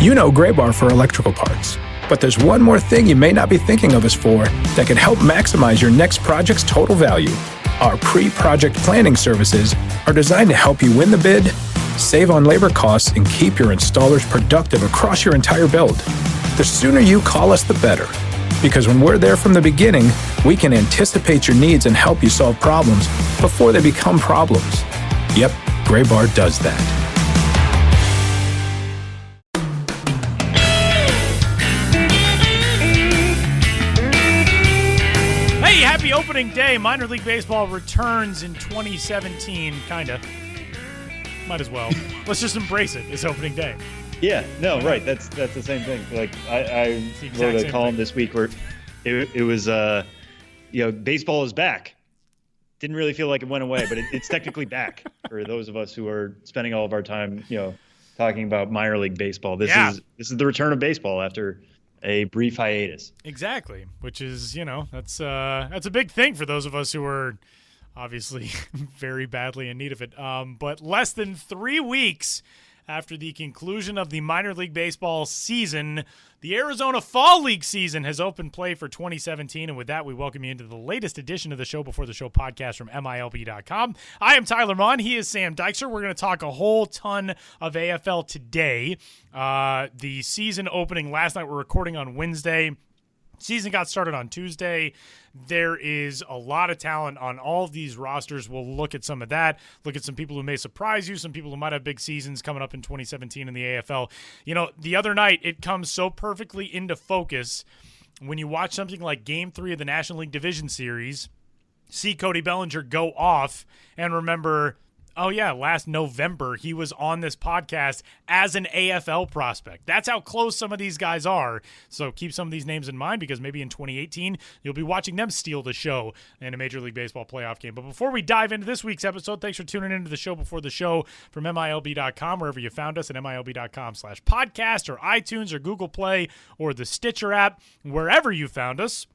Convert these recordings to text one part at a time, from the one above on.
You know Graybar for electrical parts, but there's one more thing you may not be thinking of us for that can help maximize your next project's total value. Our pre-project planning services are designed to help you win the bid, save on labor costs, and keep your installers productive across your entire build. The sooner you call us, the better. Because when we're there from the beginning, we can anticipate your needs and help you solve problems before they become problems. Yep, Graybar does that. Happy opening day. Minor League Baseball returns in 2017, kinda. Might as well. Let's just embrace it. It's opening day. Yeah, no, right. That's the same thing. Like I wrote a column this week where it was baseball is back. Didn't really feel like it went away, but it's technically back for those of us who are spending all of our time, talking about minor league baseball. This is the return of baseball after a brief hiatus. Exactly, which is, that's a big thing for those of us who are obviously very badly in need of it. But less than 3 weeks after the conclusion of the minor league baseball season, the Arizona Fall League season has opened play for 2017. And with that, we welcome you into the latest edition of the Show Before the Show podcast from MILB.com. I am Tyler Mon. He is Sam Dykstra. We're going to talk a whole ton of AFL today. The season opening last night. We're recording on Wednesday. Season got started on Tuesday. There is a lot of talent on all of these rosters. We'll look at some of that, look at some people who may surprise you, some people who might have big seasons coming up in 2017 in the AFL. The other night, it comes so perfectly into focus when you watch something like Game 3 of the National League Division Series, see Cody Bellinger go off, and remember, oh yeah, last November he was on this podcast as an AFL prospect. That's how close some of these guys are. So keep some of these names in mind because maybe in 2018 you'll be watching them steal the show in a Major League Baseball playoff game. But before we dive into this week's episode, thanks for tuning into the Show Before the Show from MILB.com, wherever you found us at MILB.com/podcast or iTunes or Google Play or the Stitcher app, wherever you found us.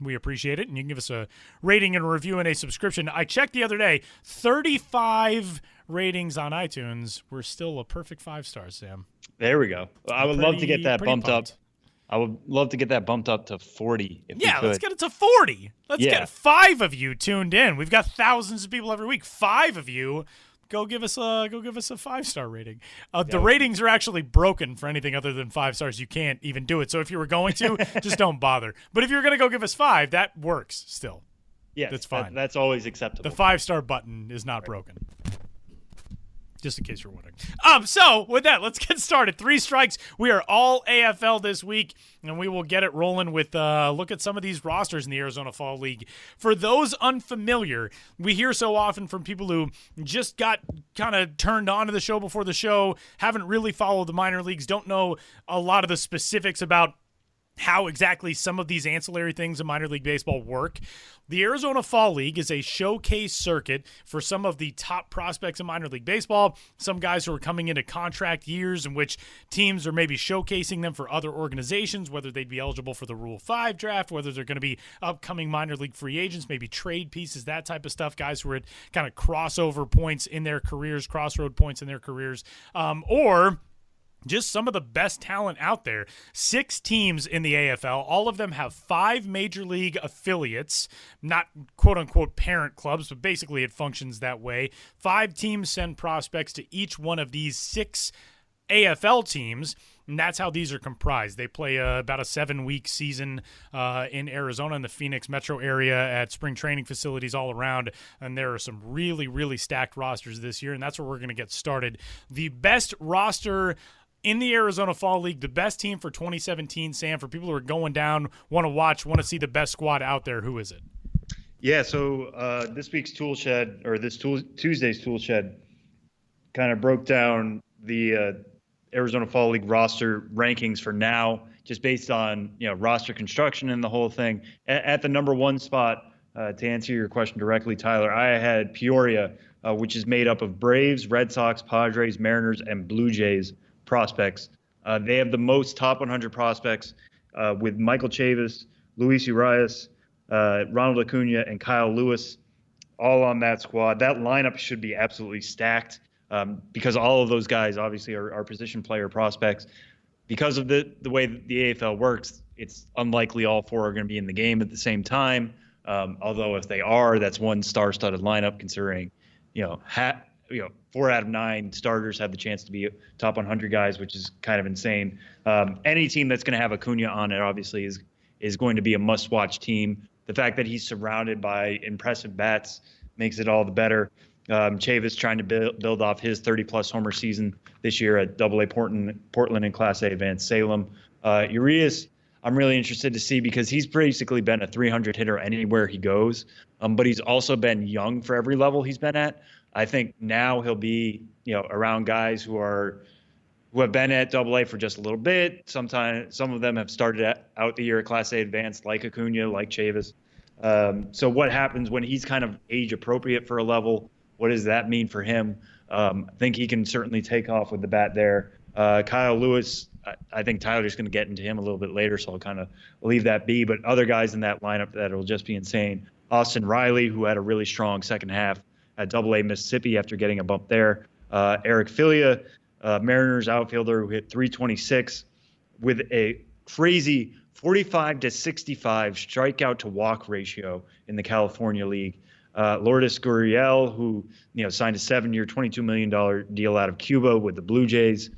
We appreciate it, and you can give us a rating and a review and a subscription. I checked the other day, 35 ratings on iTunes. We're still a perfect 5 stars, Sam. There we go. I would love to get that bumped up. I would love to get that bumped up to 40 if we could. Let's get it to 40. Let's get 5 of you tuned in. We've got thousands of people every week. 5 of you. Go give us a 5-star rating. The ratings are actually broken for anything other than 5 stars. You can't even do it. So if you were going to, just don't bother. But if you're going to go give us 5, that works still. Yeah, that's fine. That's always acceptable. The 5-star button is not broken. Just in case you're wondering. So with that, let's get started. 3 strikes. We are all AFL this week, and we will get it rolling with look at some of these rosters in the Arizona Fall League. For those unfamiliar, we hear so often from people who just got kind of turned on to the Show Before the Show, haven't really followed the minor leagues, don't know a lot of the specifics about how exactly some of these ancillary things in minor league baseball work. The Arizona Fall League is a showcase circuit for some of the top prospects in minor league baseball, some guys who are coming into contract years in which teams are maybe showcasing them for other organizations, whether they'd be eligible for the Rule 5 draft, whether they're going to be upcoming minor league free agents, maybe trade pieces, that type of stuff, guys who are at kind of crossover points in their careers, crossroad points in their careers, or just some of the best talent out there. 6 teams in the AFL. All of them have 5 major league affiliates, not quote-unquote parent clubs, but basically it functions that way. 5 teams send prospects to each one of these 6 AFL teams, and that's how these are comprised. They play about a 7-week season in Arizona in the Phoenix metro area at spring training facilities all around, and there are some really, really stacked rosters this year, and that's where we're going to get started. The best roster in the Arizona Fall League, the best team for 2017, Sam, for people who are going down, want to watch, want to see the best squad out there, who is it? Yeah, so this week's Tool Shed, or Tuesday's Tool Shed, kind of broke down the Arizona Fall League roster rankings for now, just based on roster construction and the whole thing. At the number 1 spot, to answer your question directly, Tyler, I had Peoria, which is made up of Braves, Red Sox, Padres, Mariners, and Blue Jays prospects. They have the most top 100 prospects with Michael Chavis, Luis Urias, Ronald Acuna, and Kyle Lewis all on that squad. That lineup should be absolutely stacked because all of those guys obviously are position player prospects. because of the way that the AFL works, it's unlikely all four are going to be in the game at the same time. Although if they are, that's one star-studded lineup considering, 4 out of 9 starters have the chance to be top 100 guys, which is kind of insane. Any team that's going to have Acuna on it obviously is going to be a must-watch team. The fact that he's surrounded by impressive bats makes it all the better. Chavis trying to build off his 30-plus homer season this year at AA Portland and Class A Advanced Salem. Urias, I'm really interested to see because he's basically been a 300 hitter anywhere he goes, but he's also been young for every level he's been at. I think now he'll be, around guys who have been at AA for just a little bit. Sometimes some of them have started out the year at Class A Advanced, like Acuna, like Chavis. So what happens when he's kind of age appropriate for a level? What does that mean for him? I think he can certainly take off with the bat there. Kyle Lewis, I think Tyler's going to get into him a little bit later, so I'll kind of leave that be. But other guys in that lineup that will just be insane. Austin Riley, who had a really strong second half at AA Mississippi after getting a bump there. Eric Filia, Mariners outfielder who hit 326 with a crazy 45 to 65 strikeout to walk ratio in the California League. Lourdes Gurriel, who signed a 7-year, $22 million deal out of Cuba with the Blue Jays.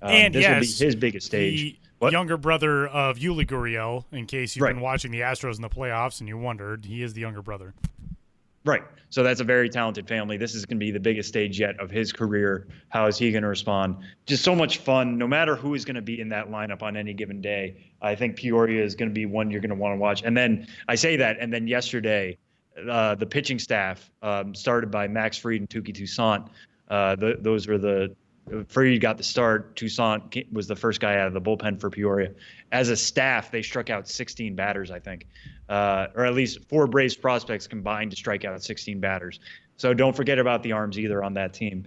And this yes, will be his biggest stage. The younger brother of Yuli Gurriel, in case you've Right. been watching the Astros in the playoffs and you wondered, he is the younger brother. Right. So that's a very talented family. This is going to be the biggest stage yet of his career. How is he going to respond? Just so much fun, no matter who is going to be in that lineup on any given day. I think Peoria is going to be one you're going to want to watch. And then I say that, and then yesterday, the pitching staff, started by Max Fried and Touki Toussaint. Those were Fried got the start. Toussaint was the first guy out of the bullpen for Peoria. As a staff, they struck out 16 batters, I think, or at least 4 Braves prospects combined to strike out 16 batters. So don't forget about the arms either on that team.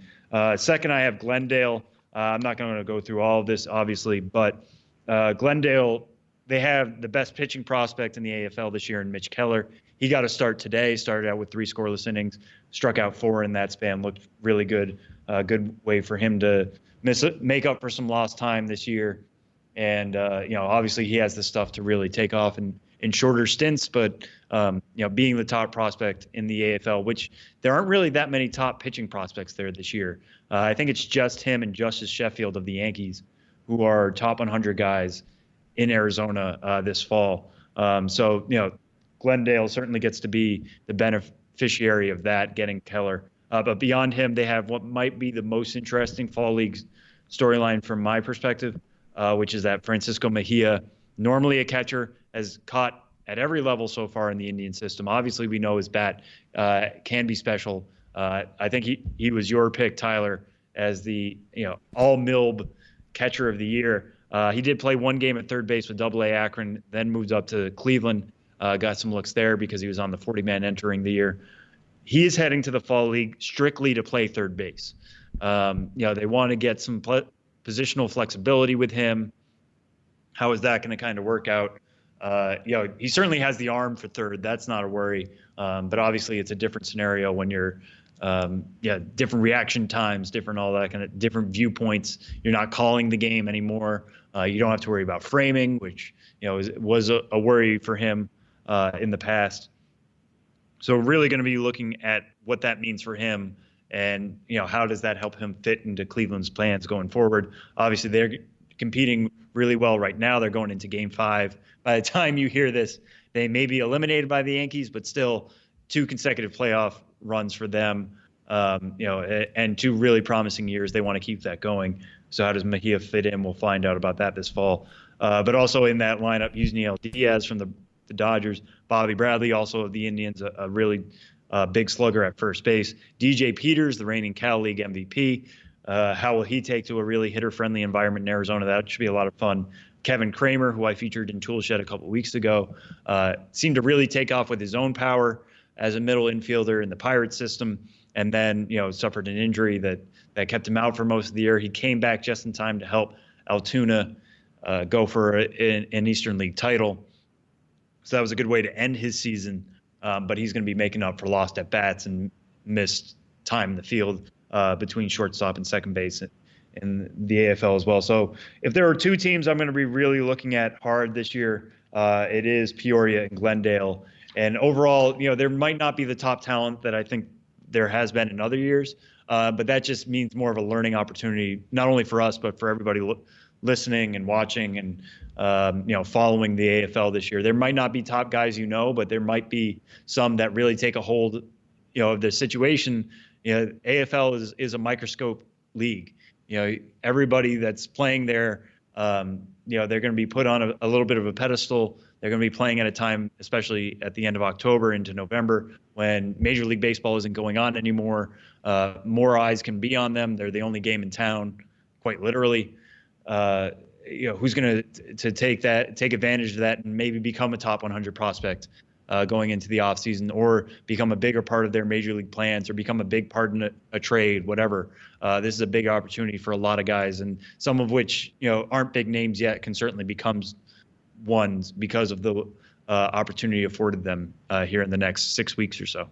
Second, I have Glendale. I'm not going to go through all of this, obviously, but Glendale, they have the best pitching prospect in the AFL this year in Mitch Keller. He got a start today, started out with 3 scoreless innings, struck out 4 in that span, looked really good. Good way for him to make up for some lost time this year. And, obviously he has the stuff to really take off in shorter stints, but, being the top prospect in the AFL, which there aren't really that many top pitching prospects there this year. I think it's just him and Justice Sheffield of the Yankees who are top 100 guys in Arizona this fall. Glendale certainly gets to be the beneficiary of that, getting Keller. But beyond him, they have what might be the most interesting fall league storyline from my perspective, which is that Francisco Mejia, normally a catcher, has caught at every level so far in the Indian system. Obviously, we know his bat can be special. I think he was your pick, Tyler, as the all-MILB catcher of the year. He did play 1 game at third base with AA Akron, then moved up to Cleveland, got some looks there because he was on the 40-man entering the year. He is heading to the fall league strictly to play third base. They want to get some positional flexibility with him. How is that going to kind of work out? He certainly has the arm for third. That's not a worry. But obviously it's a different scenario when you're, different reaction times, different all that kind of different viewpoints. You're not calling the game anymore. You don't have to worry about framing, which, was a worry for him in the past. So we're really going to be looking at what that means for him and, how does that help him fit into Cleveland's plans going forward? Obviously, they're competing really well right now. They're going into Game 5. By the time you hear this, they may be eliminated by the Yankees, but still 2 consecutive playoff runs for them, and 2 really promising years. They want to keep that going. So how does Mejia fit in? We'll find out about that this fall. But also in that lineup, Yusniel Diaz from the Dodgers, Bobby Bradley, also of the Indians, a really big slugger at first base. DJ Peters, the reigning Cal League MVP. How will he take to a really hitter-friendly environment in Arizona? That should be a lot of fun. Kevin Kramer, who I featured in Toolshed a couple weeks ago, seemed to really take off with his own power as a middle infielder in the Pirates system, and then suffered an injury that kept him out for most of the year. He came back just in time to help Altoona go for an Eastern League title. So that was a good way to end his season, but he's going to be making up for lost at-bats and missed time in the field between shortstop and second base in the AFL as well. So if there are two teams I'm going to be really looking at hard this year, it is Peoria and Glendale. And overall, there might not be the top talent that I think there has been in other years, but that just means more of a learning opportunity, not only for us, but for everybody listening and watching and following the AFL this year. There might not be top guys, but there might be some that really take a hold, of the situation. AFL is a microscope league. Everybody that's playing there, they're going to be put on a little bit of a pedestal. They're going to be playing at a time, especially at the end of October into November, when Major League Baseball isn't going on anymore. More eyes can be on them. They're the only game in town, quite literally. Who's going to take advantage of that and maybe become a top 100 prospect going into the offseason, or become a bigger part of their major league plans, or become a big part in a trade, whatever. This is a big opportunity for a lot of guys, and some of which aren't big names yet can certainly become ones because of the opportunity afforded them here in the next 6 weeks or so.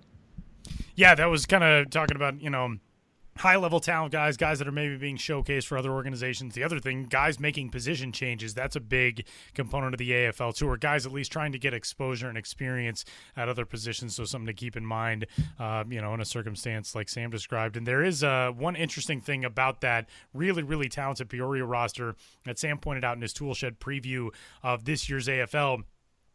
Yeah, that was kind of talking about, high-level talent guys that are maybe being showcased for other organizations. The other thing, guys making position changes, that's a big component of the AFL too, or guys at least trying to get exposure and experience at other positions, so something to keep in mind, in a circumstance like Sam described. And there is one interesting thing about that really, really talented Peoria roster that Sam pointed out in his Toolshed preview of this year's AFL.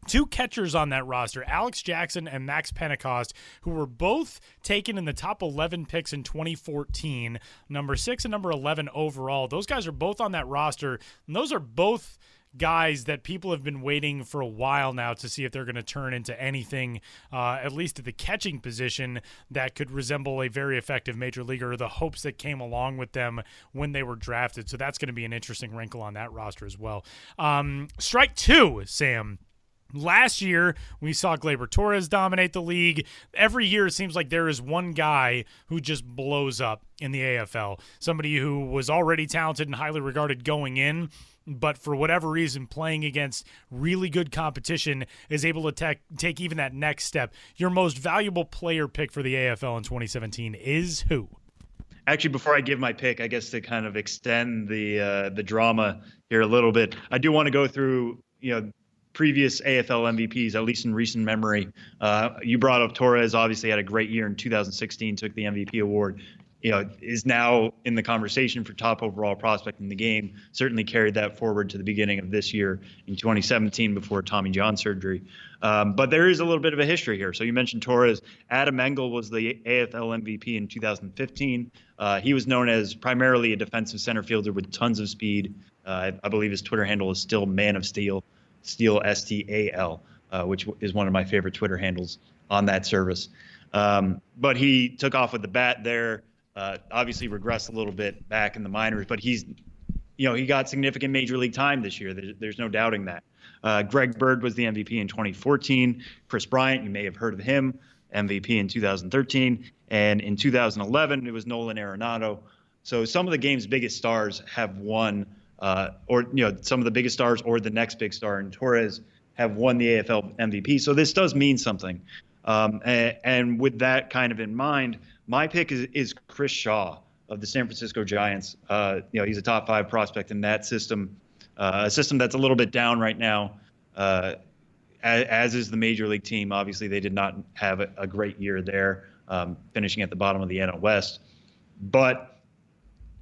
Two catchers on that roster, Alex Jackson and Max Pentecost, who were both taken in the top 11 picks in 2014, number 6 and number 11 overall. Those guys are both on that roster, and those are both guys that people have been waiting for a while now to see if they're going to turn into anything, at least at the catching position, that could resemble a very effective major leaguer, or the hopes that came along with them when they were drafted. So that's going to be an interesting wrinkle on that roster as well. Strike two, Sam. Last year, we saw Gleyber Torres dominate the league. Every year, it seems like there is one guy who just blows up in the AFL. Somebody who was already talented and highly regarded going in, but for whatever reason, playing against really good competition, is able to take even that next step. Your most valuable player pick for the AFL in 2017 is who? Actually, before I give my pick, I guess to kind of extend the drama here a little bit, I do want to go through, previous AFL MVPs, at least in recent memory. You brought up Torres, obviously had a great year in 2016, took the MVP award, is now in the conversation for top overall prospect in the game, certainly carried that forward to the beginning of this year in 2017 before Tommy John surgery. But there is a little bit of a history here. So you mentioned Torres. Adam Engel was the AFL MVP in 2015. He was known as primarily a defensive center fielder with tons of speed. I believe his Twitter handle is still Man of Steel. Steel, STAL, which is one of my favorite Twitter handles on that service. But he took off with the bat there, obviously regressed a little bit back in the minors, but he got significant major league time this year. There's no doubting that. Greg Bird was the MVP in 2014. Chris Bryant, you may have heard of him, MVP in 2013. And in 2011, it was Nolan Arenado. So some of the game's biggest stars have won some of the biggest stars or the next big star in Torres have won the AFL MVP. So this does mean something. And with that kind of in mind, my pick is Chris Shaw of the San Francisco Giants. He's a top 5 prospect in that system, a system that's a little bit down right now, as is the major league team. Obviously, they did not have a great year there, finishing at the bottom of the NL West. But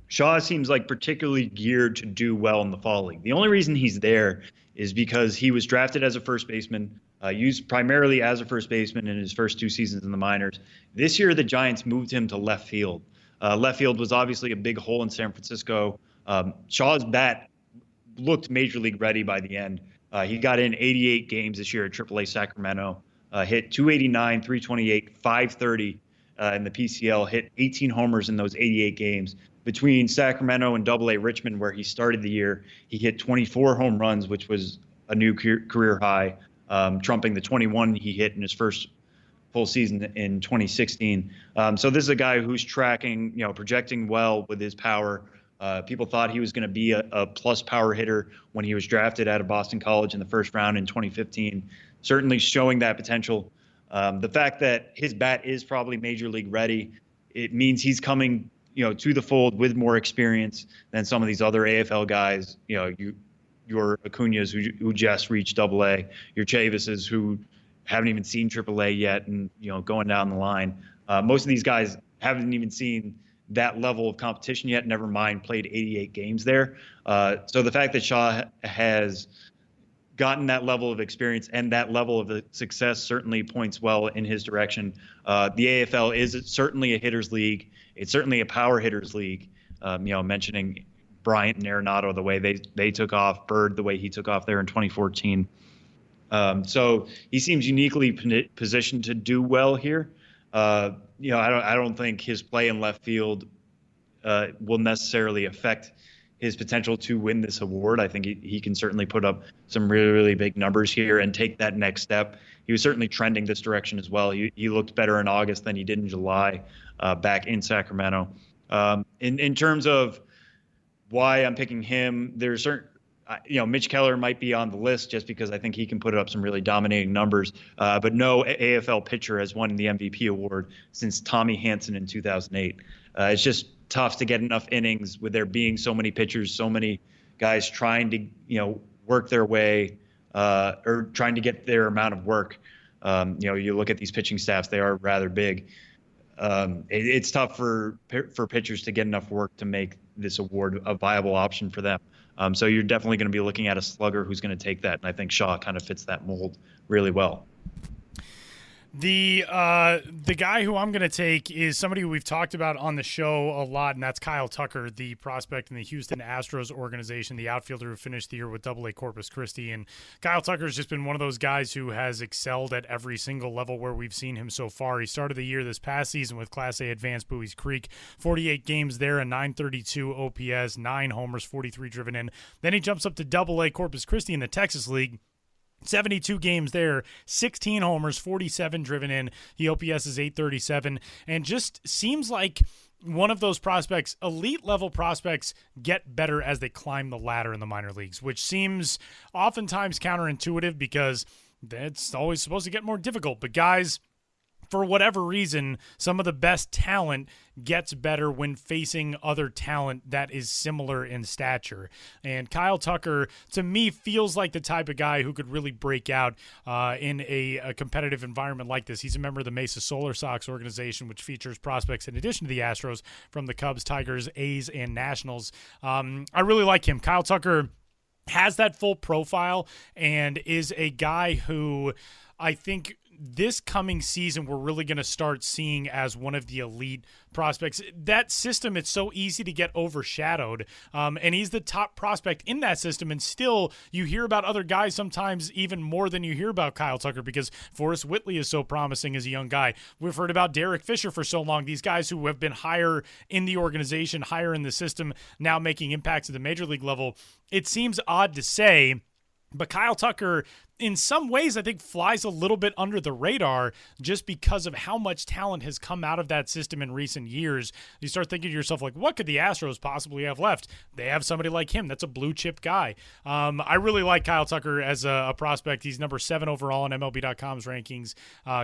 Shaw seems like particularly geared to do well in the fall league. The only reason he's there is because he was drafted as a first baseman, used primarily as a first baseman in his first 2 seasons in the minors. This year, the Giants moved him to left field. Left field was obviously a big hole in San Francisco. Shaw's bat looked major league ready by the end. He got in 88 games this year at AAA Sacramento, hit 289, 328, 530 in the PCL, hit 18 homers in those 88 games. Between Sacramento and AA Richmond, where he started the year, he hit 24 home runs, which was a new career high, trumping the 21 he hit in his first full season in 2016. So this is a guy who's tracking, projecting well with his power. People thought he was going to be a plus power hitter when he was drafted out of Boston College in the first round in 2015, certainly showing that potential. The fact that his bat is probably major league ready, it means he's coming to the fold with more experience than some of these other AFL guys. Your Acuñas who just reached AA, your Chavises who haven't even seen AAA yet, and going down the line. Most of these guys haven't even seen that level of competition yet. Never mind played 88 games there. So the fact that Shaw has gotten that level of experience and that level of success certainly points well in his direction. The AFL is certainly a hitters league. It's certainly a power hitters league. Mentioning Bryant and Arenado, the way they took off, Bird, the way he took off there in 2014. So he seems uniquely positioned to do well here. I don't think his play in left field will necessarily affect his potential to win this award. I think he can certainly put up some really, really big numbers here and take that next step. He was certainly trending this direction as well. He looked better in August than he did in July back in Sacramento. In terms of why I'm picking him, there's certain, Mitch Keller might be on the list just because I think he can put up some really dominating numbers. But no AFL pitcher has won the MVP award since Tommy Hanson in 2008. It's just tough to get enough innings with there being so many pitchers, so many guys trying to, work their way or trying to get their amount of work. You look at these pitching staffs, they are rather big. It's tough for pitchers to get enough work to make this award a viable option for them. So you're definitely going to be looking at a slugger who's going to take that. And I think Shaw kind of fits that mold really well. The guy who I'm going to take is somebody who we've talked about on the show a lot, and that's Kyle Tucker, the prospect in the Houston Astros organization, the outfielder who finished the year with AA Corpus Christi. And Kyle Tucker has just been one of those guys who has excelled at every single level where we've seen him so far. He started the year this past season with Class A Advanced Buies Creek, 48 games there, a 932 OPS, 9 homers, 43 driven in. Then he jumps up to AA Corpus Christi in the Texas League. 72 games there, 16 homers, 47 driven in. The OPS is 837, and just seems like one of those prospects, elite level prospects, get better as they climb the ladder in the minor leagues, which seems oftentimes counterintuitive because it's always supposed to get more difficult. But guys, for whatever reason, some of the best talent gets better when facing other talent that is similar in stature. And Kyle Tucker, to me, feels like the type of guy who could really break out in a competitive environment like this. He's a member of the Mesa Solar Sox organization, which features prospects in addition to the Astros from the Cubs, Tigers, A's, and Nationals. I really like him. Kyle Tucker has that full profile and is a guy who I think this coming season we're really going to start seeing as one of the elite prospects. That system, it's so easy to get overshadowed, and he's the top prospect in that system, and still you hear about other guys sometimes even more than you hear about Kyle Tucker because Forrest Whitley is so promising as a young guy. We've heard about Derek Fisher for so long, these guys who have been higher in the organization, higher in the system, now making impacts at the major league level. It seems odd to say, but Kyle Tucker, in some ways, I think flies a little bit under the radar just because of how much talent has come out of that system in recent years. You start thinking to yourself, like, what could the Astros possibly have left? They have somebody like him. That's a blue chip guy. I really like Kyle Tucker as a prospect. He's number 7 overall in MLB.com's rankings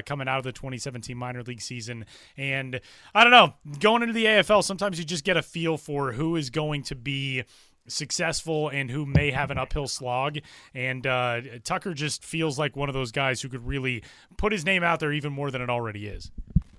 coming out of the 2017 minor league season. And I don't know, going into the AFL, sometimes you just get a feel for who is going to be successful and who may have an uphill slog, and Tucker just feels like one of those guys who could really put his name out there even more than it already is.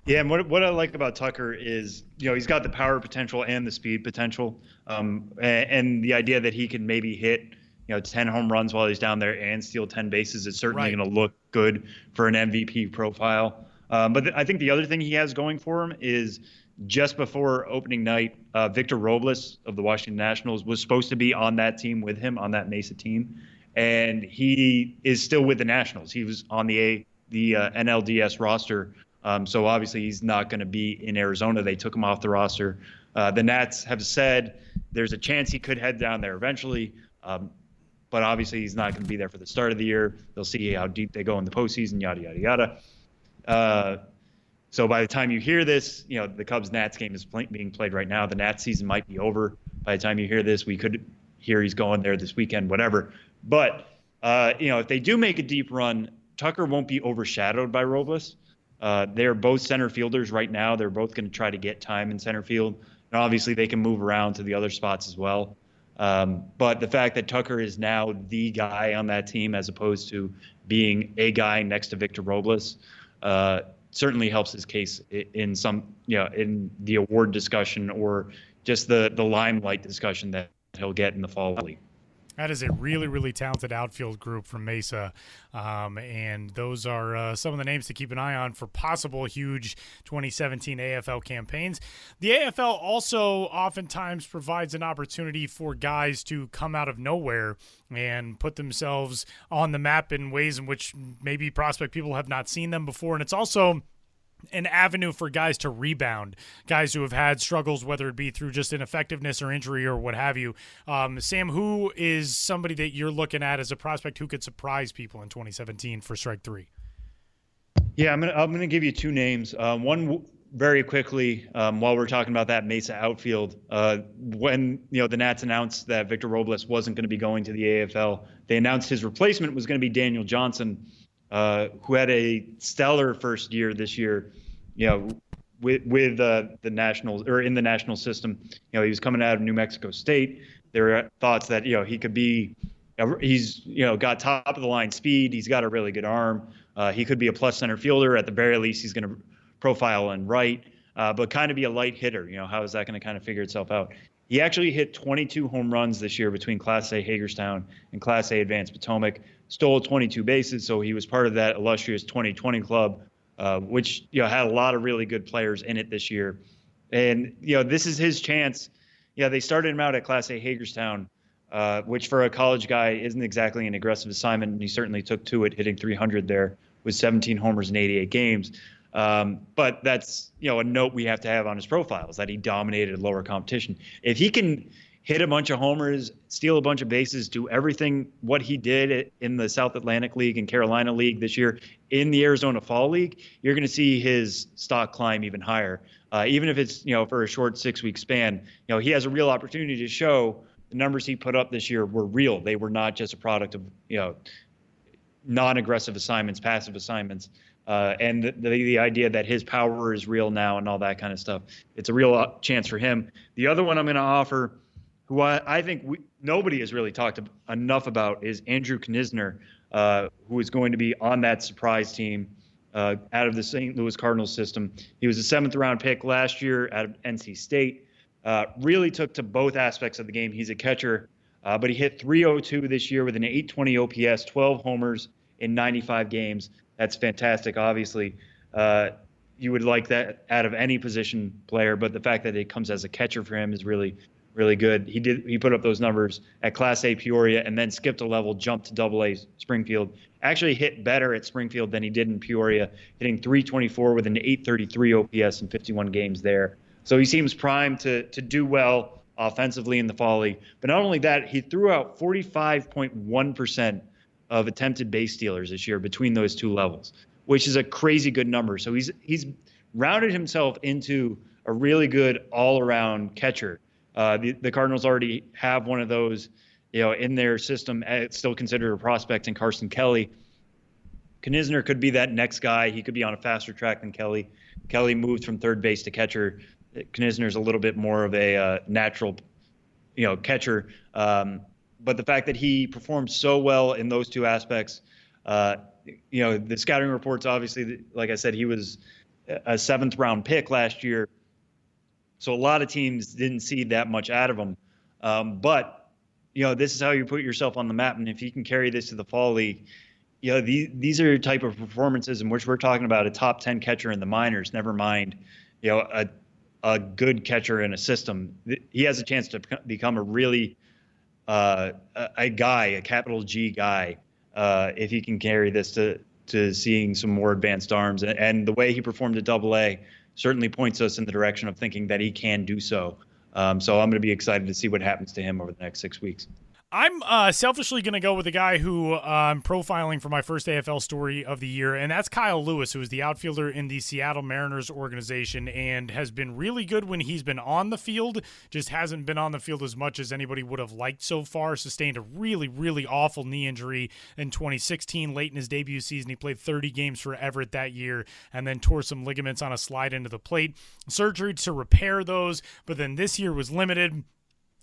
Yeah, and what I like about Tucker is, he's got the power potential and the speed potential, and the idea that he can maybe hit 10 home runs while he's down there and steal 10 bases is certainly going to look good for an MVP profile. But I think the other thing he has going for him is, just before opening night, Victor Robles of the Washington Nationals was supposed to be on that team with him, on that Mesa team, and he is still with the Nationals. He was on the NLDS roster, so obviously he's not going to be in Arizona. They took him off the roster. The Nats have said there's a chance he could head down there eventually, but obviously he's not going to be there for the start of the year. They'll see how deep they go in the postseason, yada, yada, yada. So by the time you hear this, the Cubs-Nats game is being played right now. The Nats season might be over. By the time you hear this, we could hear he's going there this weekend, whatever. But, if they do make a deep run, Tucker won't be overshadowed by Robles. They're both center fielders right now. They're both going to try to get time in center field. and obviously they can move around to the other spots as well. But the fact that Tucker is now the guy on that team as opposed to being a guy next to Victor Robles certainly helps his case in some, in the award discussion or just the limelight discussion that he'll get in the fall league. That is a really, really talented outfield group from Mesa, and those are some of the names to keep an eye on for possible huge 2017 AFL campaigns. The AFL also oftentimes provides an opportunity for guys to come out of nowhere and put themselves on the map in ways in which maybe prospect people have not seen them before, and it's also an avenue for guys to rebound, guys who have had struggles, whether it be through just ineffectiveness or injury or what have you. Sam, who is somebody that you're looking at as a prospect who could surprise people in 2017 for Strike 3? Yeah, I'm gonna give you two names. One very quickly, while we're talking about that Mesa outfield, when the Nats announced that Victor Robles wasn't going to be going to the AFL, they announced his replacement was going to be Daniel Johnson, who had a stellar first year this year, with the Nationals or in the national system. He was coming out of New Mexico State. There were thoughts that he could be, he's got top of the line speed. He's got a really good arm. He could be a plus center fielder. At the very least, he's going to profile and right, but kind of be a light hitter. How is that going to kind of figure itself out? He actually hit 22 home runs this year between Class A Hagerstown and Class A Advanced Potomac. Stole 22 bases, so he was part of that illustrious 2020 club, which had a lot of really good players in it this year. And this is his chance. They started him out at Class A Hagerstown, which for a college guy isn't exactly an aggressive assignment, and he certainly took to it, hitting 300 there with 17 homers in 88 games. But that's a note we have to have on his profile, is that he dominated lower competition. If he can hit a bunch of homers, steal a bunch of bases, do everything what he did in the South Atlantic League and Carolina League this year in the Arizona Fall League, you're going to see his stock climb even higher. Even if it's for a short 6-week span, he has a real opportunity to show the numbers he put up this year were real. They were not just a product of non-aggressive assignments, passive assignments. And the idea that his power is real now and all that kind of stuff. It's a real chance for him. The other one I'm going to offer, who I think nobody has really talked enough about, is Andrew Knizner, who is going to be on that surprise team out of the St. Louis Cardinals system. He was a 7th-round pick last year out of NC State. Really took to both aspects of the game. He's a catcher, but he hit .302 this year with an .820 OPS, 12 homers in 95 games. That's fantastic, obviously. You would like that out of any position player, but the fact that it comes as a catcher for him is really, really good. He put up those numbers at Class A Peoria and then skipped a level, jumped to Double-A Springfield. Actually hit better at Springfield than he did in Peoria, hitting .324 with an .833 OPS in 51 games there. So he seems primed to do well offensively in the Fall League. But not only that, he threw out 45.1% of attempted base stealers this year between those two levels, which is a crazy good number. So he's rounded himself into a really good all-around catcher. The Cardinals already have one of those, in their system. It's still considered a prospect in Carson Kelly. Knizner could be that next guy. He could be on a faster track than Kelly. Kelly moved from third base to catcher. Knizner's a little bit more of a natural, catcher. But the fact that he performed so well in those two aspects, the scouting reports, obviously, like I said, he was a 7th-round pick last year. So a lot of teams didn't see that much out of him. But this is how you put yourself on the map. And if you can carry this to the Fall League, these are the type of performances in which we're talking about a top 10 catcher in the minors, never mind, a good catcher in a system. He has a chance to become a really a capital G guy, if he can carry this to seeing some more advanced arms. And the way he performed at Double-A certainly points us in the direction of thinking that he can do so. So I'm going to be excited to see what happens to him over the next 6 weeks. I'm selfishly going to go with a guy who I'm profiling for my first AFL story of the year, and that's Kyle Lewis, who is the outfielder in the Seattle Mariners organization and has been really good when he's been on the field, just hasn't been on the field as much as anybody would have liked so far. Sustained a really, really awful knee injury in 2016, late in his debut season. He played 30 games for Everett that year and then tore some ligaments on a slide into the plate. Surgery to repair those, but then this year was limited.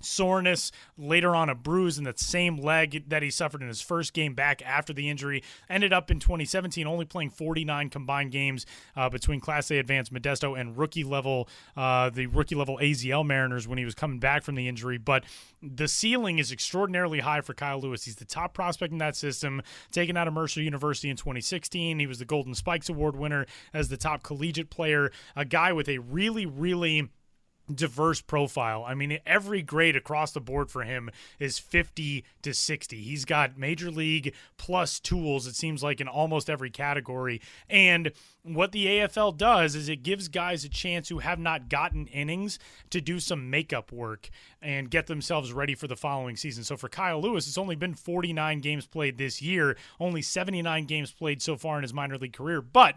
Soreness, later on a bruise in that same leg that he suffered in his first game back after the injury. Ended up in 2017 only playing 49 combined games between Class A Advanced Modesto and the rookie level AZL Mariners when he was coming back from the injury. But the ceiling is extraordinarily high for Kyle Lewis. He's the top prospect in that system, taken out of Mercer University in 2016. He was the Golden Spikes Award winner as the top collegiate player, a guy with a really, really diverse profile. I mean, every grade across the board for him is 50 to 60. He's got major league plus tools, it seems like, in almost every category. And what the AFL does is it gives guys a chance who have not gotten innings to do some makeup work and get themselves ready for the following season. So for Kyle Lewis, it's only been 49 games played this year, only 79 games played so far in his minor league career. But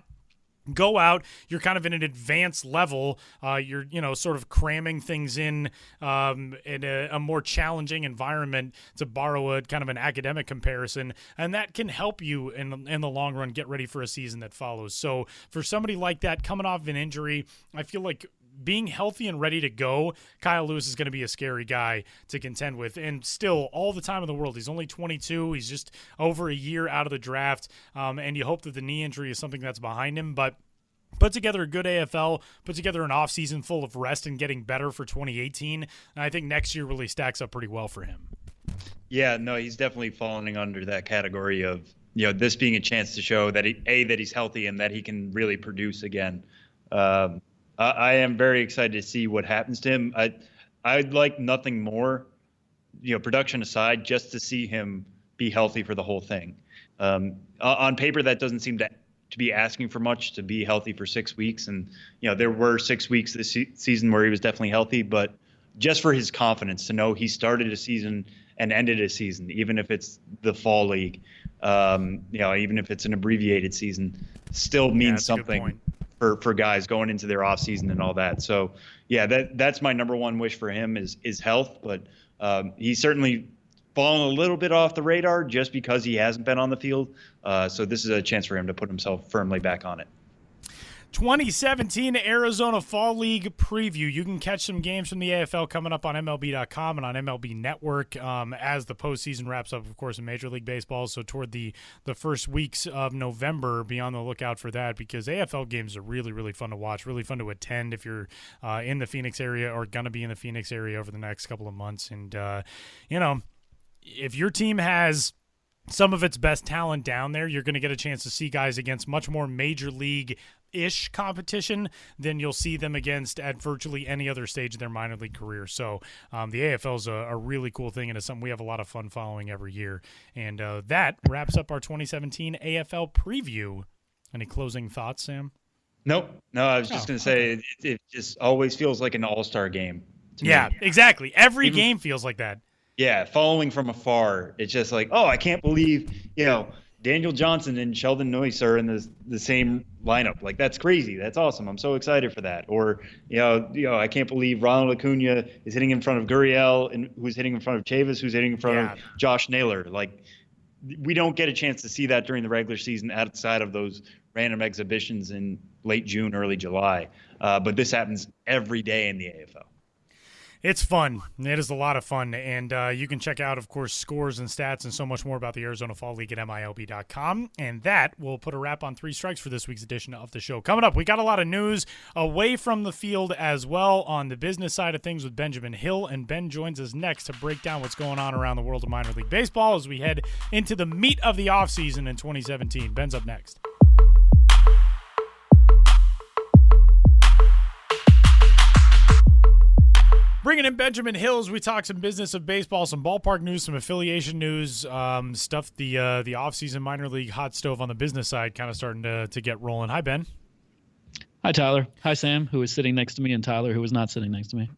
go out, you're kind of in an advanced level. You're, sort of cramming things in a more challenging environment, to borrow a kind of an academic comparison, and that can help you in the long run get ready for a season that follows. So for somebody like that coming off of an injury, I feel like being healthy and ready to go, Kyle Lewis is going to be a scary guy to contend with. And still, all the time in the world. He's only 22. He's just over a year out of the draft. And you hope that the knee injury is something that's behind him. But put together a good AFL, put together an offseason full of rest and getting better for 2018. And I think next year really stacks up pretty well for him. Yeah, no, he's definitely falling under that category of, this being a chance to show that that he's healthy and that he can really produce again. I am very excited to see what happens to him. I'd like nothing more, production aside, just to see him be healthy for the whole thing. On paper, that doesn't seem to be asking for much, to be healthy for 6 weeks. And, there were 6 weeks this season where he was definitely healthy, but just for his confidence to know he started a season and ended a season, even if it's the fall league, even if it's an abbreviated season, still means something for guys going into their off season and all that. So yeah, that's my number one wish for him is health, but he's certainly fallen a little bit off the radar just because he hasn't been on the field. So this is a chance for him to put himself firmly back on it. 2017 Arizona Fall League preview. You can catch some games from the AFL coming up on MLB.com and on MLB Network as the postseason wraps up, of course, in Major League Baseball. So toward the first weeks of November, be on the lookout for that, because AFL games are really, really fun to watch, really fun to attend if you're in the Phoenix area or going to be in the Phoenix area over the next couple of months. And, if your team has some of its best talent down there, you're going to get a chance to see guys against much more Major League-ish competition than you'll see them against at virtually any other stage of their minor league career. So the AFL is a really cool thing, and it's something we have a lot of fun following every year. And that wraps up our 2017 AFL preview. Any closing thoughts, Sam? Nope. No, I was just going to say it just always feels like an all-star game to me. Exactly. Every game feels like that. Yeah, following from afar, it's just like, I can't believe, Daniel Johnson and Sheldon Noyce are in the same lineup. Like, that's crazy. That's awesome. I'm so excited for that. Or, I can't believe Ronald Acuna is hitting in front of Gurriel, and who's hitting in front of Chavis, who's hitting in front of Josh Naylor. Like, we don't get a chance to see that during the regular season outside of those random exhibitions in late June, early July. But this happens every day in the AFL. It's fun. It is a lot of fun. And you can check out, of course, scores and stats and so much more about the Arizona Fall League at MILB.com. And that will put a wrap on Three Strikes for this week's edition of the show. Coming up, we got a lot of news away from the field as well on the business side of things with Benjamin Hill. And Ben joins us next to break down what's going on around the world of minor league baseball as we head into the meat of the offseason in 2017. Ben's up next. Bringing in Benjamin Hills, we talk some business of baseball, some ballpark news, some affiliation news, stuff the offseason minor league hot stove on the business side kind of starting to get rolling. Hi, Ben. Hi, Tyler. Hi, Sam, who is sitting next to me, and Tyler, who is not sitting next to me.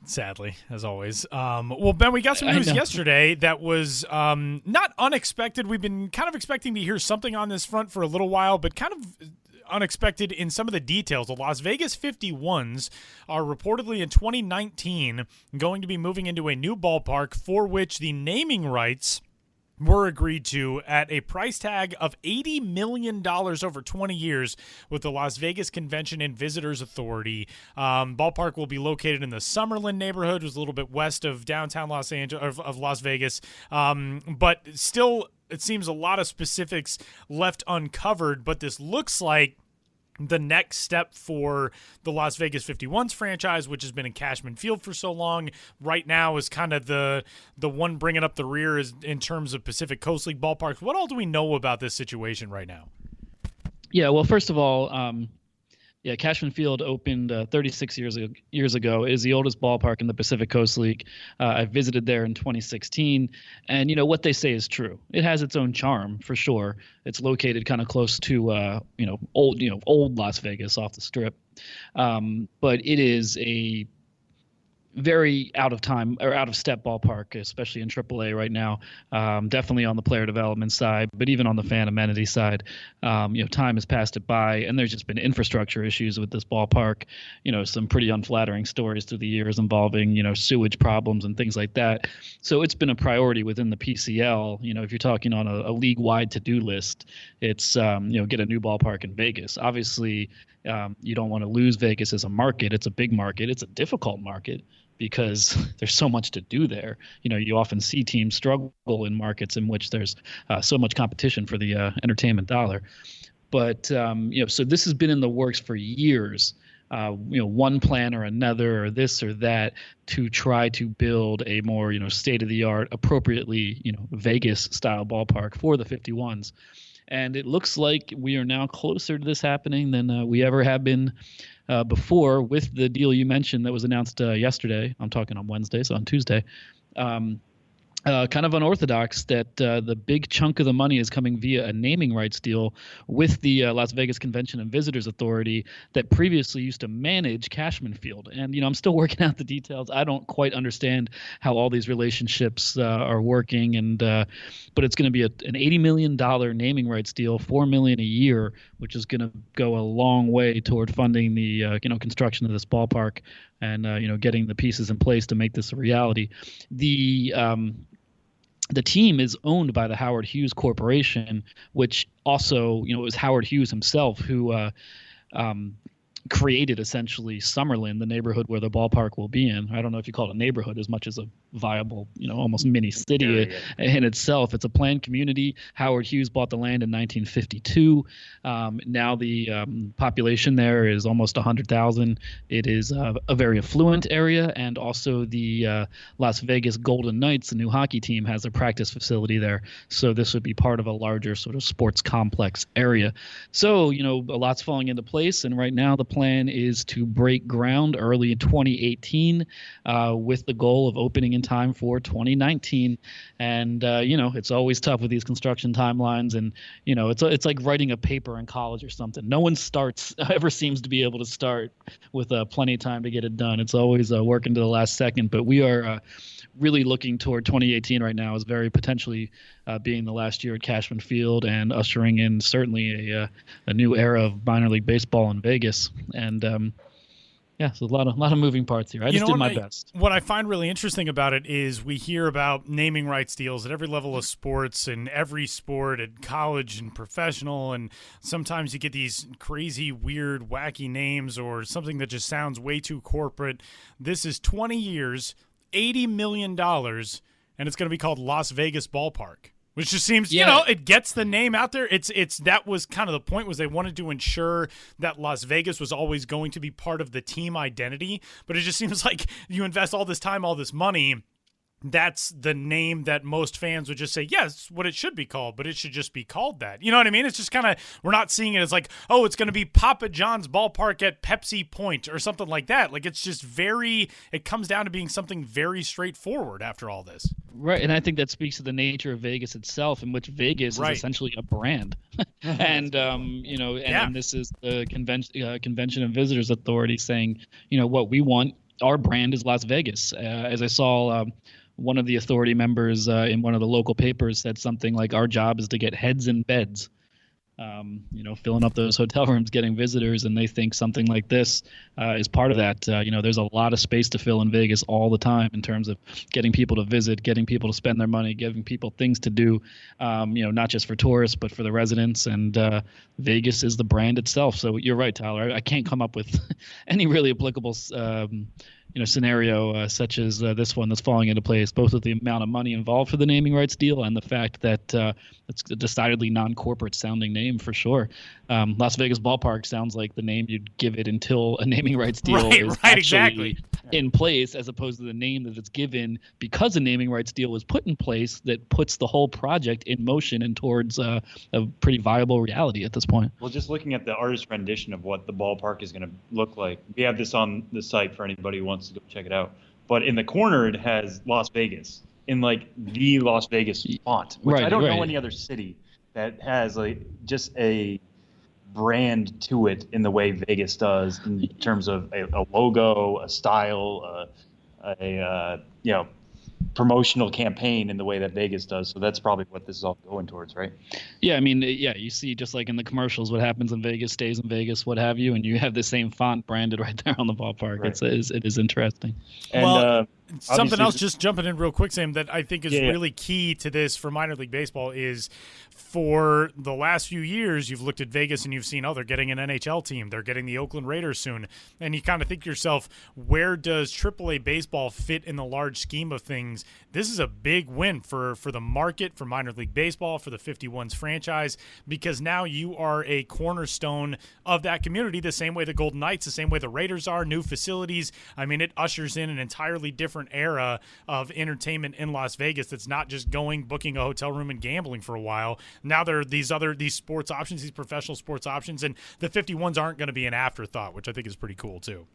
Sadly, as always. Well, Ben, we got some news yesterday that was not unexpected. We've been kind of expecting to hear something on this front for a little while, but kind of unexpected in some of the details. The Las Vegas 51s are reportedly in 2019 going to be moving into a new ballpark for which the naming rights were agreed to at a price tag of $80 million over 20 years with the Las Vegas Convention and Visitors Authority. Ballpark will be located in the Summerlin neighborhood, which is a little bit west of downtown Los Angeles, of Las Vegas. But still, it seems a lot of specifics left uncovered, but this looks like the next step for the Las Vegas 51s franchise, which has been in Cashman Field for so long, right now is kind of the one bringing up the rear is in terms of Pacific Coast League ballparks. What all do we know about this situation right now? Yeah, well, first of all, Cashman Field opened 36 years ago. It is the oldest ballpark in the Pacific Coast League. I visited there in 2016, and what they say is true. It has its own charm for sure. It's located kind of close to old Las Vegas off the Strip, but it is a very out of step ballpark, especially in AAA right now. Definitely on the player development side, but even on the fan amenity side, time has passed it by, and there's just been infrastructure issues with this ballpark. Some pretty unflattering stories through the years involving sewage problems and things like that. So it's been a priority within the PCL. If you're talking on a league-wide to-do list, it's get a new ballpark in Vegas. Obviously, you don't want to lose Vegas as a market. It's a big market. It's a difficult market because there's so much to do there. You often see teams struggle in markets in which there's so much competition for the entertainment dollar. But, so this has been in the works for years, one plan or another or this or that to try to build a more, state-of-the-art, appropriately, Vegas-style ballpark for the 51s. And it looks like we are now closer to this happening than we ever have been before with the deal you mentioned that was announced yesterday. I'm talking on Wednesday, so on Tuesday. Kind of unorthodox that the big chunk of the money is coming via a naming rights deal with the Las Vegas Convention and Visitors Authority that previously used to manage Cashman Field. And, I'm still working out the details. I don't quite understand how all these relationships are working. And but it's going to be an $80 million naming rights deal, $4 million a year, which is going to go a long way toward funding the construction of this ballpark and getting the pieces in place to make this a reality. The team is owned by the Howard Hughes Corporation, which also, it was Howard Hughes himself who created essentially Summerlin, the neighborhood where the ballpark will be in. I don't know if you call it a neighborhood as much as a viable, almost mini city in itself. It's a planned community. Howard Hughes bought the land in 1952. Now the population there is almost 100,000. It is a very affluent area, and also the Las Vegas Golden Knights, the new hockey team, has a practice facility there. So this would be part of a larger sort of sports complex area. So, a lot's falling into place, and right now the plan is to break ground early in 2018 with the goal of opening in time for 2019. And, it's always tough with these construction timelines. And, it's like writing a paper in college or something. No one ever seems to be able to start with plenty of time to get it done. It's always working to the last second. But we are really looking toward 2018 right now as very potentially being the last year at Cashman Field and ushering in certainly a new era of minor league baseball in Vegas. And so a lot of moving parts here. I just did my best. What I find really interesting about it is we hear about naming rights deals at every level of sports and every sport at college and professional, and sometimes you get these crazy, weird, wacky names or something that just sounds way too corporate. This is 20 years, $80 million, and it's going to be called Las Vegas Ballpark. Which just seems, it gets the name out there. It's that was kind of the point, was they wanted to ensure that Las Vegas was always going to be part of the team identity. But it just seems like you invest all this time, all this money, that's the name that most fans would just say, yes, what it should be called, but it should just be called that. You know what I mean? It's just kind of, we're not seeing it as like, oh, it's going to be Papa John's Ballpark at Pepsi Point or something like that. Like, it's just it comes down to being something very straightforward after all this. Right, and I think that speaks to the nature of Vegas itself, in which Vegas is essentially a brand. And, and this is the Convention and Visitors Authority saying, what we want our brand is Las Vegas. As I saw, one of the authority members in one of the local papers said something like, our job is to get heads in beds. Filling up those hotel rooms, getting visitors, and they think something like this is part of that. There's a lot of space to fill in Vegas all the time in terms of getting people to visit, getting people to spend their money, giving people things to do, not just for tourists, but for the residents. And Vegas is the brand itself. So you're right, Tyler. I can't come up with any really applicable scenario such as this one that's falling into place, both with the amount of money involved for the naming rights deal and the fact that it's a decidedly non-corporate sounding name for sure. Las Vegas Ballpark sounds like the name you'd give it until a naming rights deal is actually in place, as opposed to the name that it's given because a naming rights deal was put in place that puts the whole project in motion and towards a pretty viable reality at this point. Well, just looking at the artist rendition of what the ballpark is going to look like, we have this on the site for anybody who wants to go check it out. But in the corner, it has Las Vegas in like the Las Vegas font, which I don't know any other city that has just a brand to it in the way Vegas does in terms of a logo, a style, a promotional campaign in the way that Vegas does. So that's probably what this is all going towards, right? Yeah, I mean, you see just like in the commercials, what happens in Vegas stays in Vegas, what have you, and you have the same font branded right there on the ballpark. Right. It is interesting. And something else, just jumping in real quick, Sam, that I think is really key to this for minor league baseball is for the last few years, you've looked at Vegas and you've seen, they're getting an NHL team. They're getting the Oakland Raiders soon. And you kind of think to yourself, where does AAA baseball fit in the large scheme of things? This is a big win for the market, for minor league baseball, for the 51s franchise, because now you are a cornerstone of that community the same way the Golden Knights, the same way the Raiders are, new facilities. I mean, it ushers in an entirely different era of entertainment in Las Vegas that's not just booking a hotel room and gambling for a while. Now there are these sports options, these professional sports options, and the 51s aren't going to be an afterthought, which I think is pretty cool too.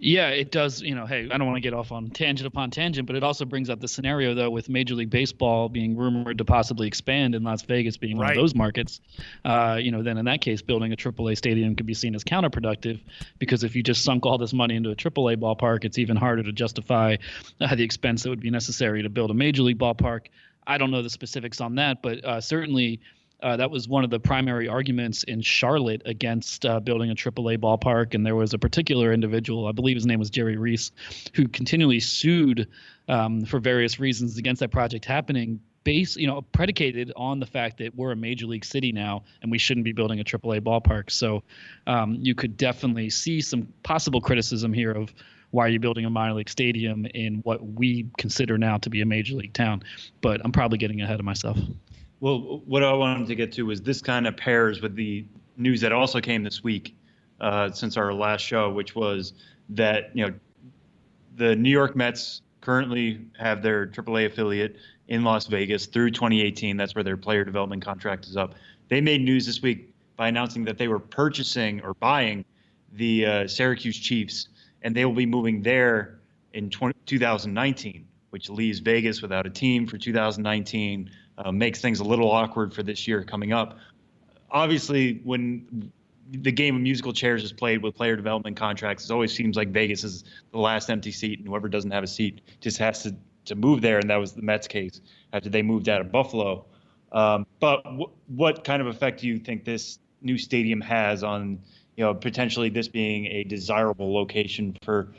Yeah, it does. Hey, I don't want to get off on tangent upon tangent, but it also brings up the scenario, though, with Major League Baseball being rumored to possibly expand in Las Vegas being one of those markets. Then in that case, building a AAA stadium could be seen as counterproductive, because if you just sunk all this money into a AAA ballpark, it's even harder to justify the expense that would be necessary to build a Major League ballpark. I don't know the specifics on that, but certainly that was one of the primary arguments in Charlotte against building a AAA ballpark. And there was a particular individual, I believe his name was Jerry Reese, who continually sued for various reasons against that project happening, predicated on the fact that we're a major league city now and we shouldn't be building a AAA ballpark. So you could definitely see some possible criticism here of, why are you building a minor league stadium in what we consider now to be a major league town? But I'm probably getting ahead of myself. Well, what I wanted to get to was this kind of pairs with the news that also came this week since our last show, which was that, the New York Mets currently have their AAA affiliate in Las Vegas through 2018. That's where their player development contract is up. They made news this week by announcing that they were purchasing or buying the Syracuse Chiefs, and they will be moving there in 2019, which leaves Vegas without a team for 2019, makes things a little awkward for this year coming up. Obviously, when the game of musical chairs is played with player development contracts, it always seems like Vegas is the last empty seat, and whoever doesn't have a seat just has to move there, and that was the Mets case after they moved out of Buffalo. But what kind of effect do you think this new stadium has on potentially this being a desirable location for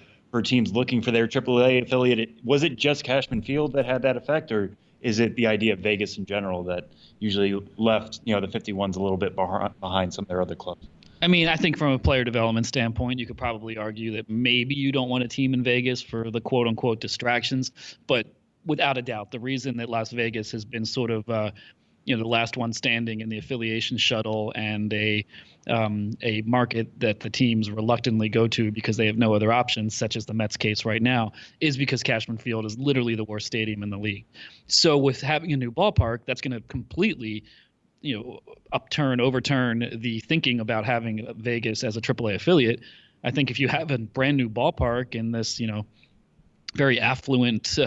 teams looking for their AAA affiliate? Was it just Cashman Field that had that effect, or is it the idea of Vegas in general that usually left, the 51s a little bit behind some of their other clubs? I mean, I think from a player development standpoint, you could probably argue that maybe you don't want a team in Vegas for the quote unquote distractions, but without a doubt, the reason that Las Vegas has been sort of the last one standing in the affiliation shuttle and a market that the teams reluctantly go to because they have no other options, such as the Mets case right now, is because Cashman Field is literally the worst stadium in the league. So with having a new ballpark, that's going to completely, overturn the thinking about having Vegas as a AAA affiliate. I think if you have a brand new ballpark in this, very affluent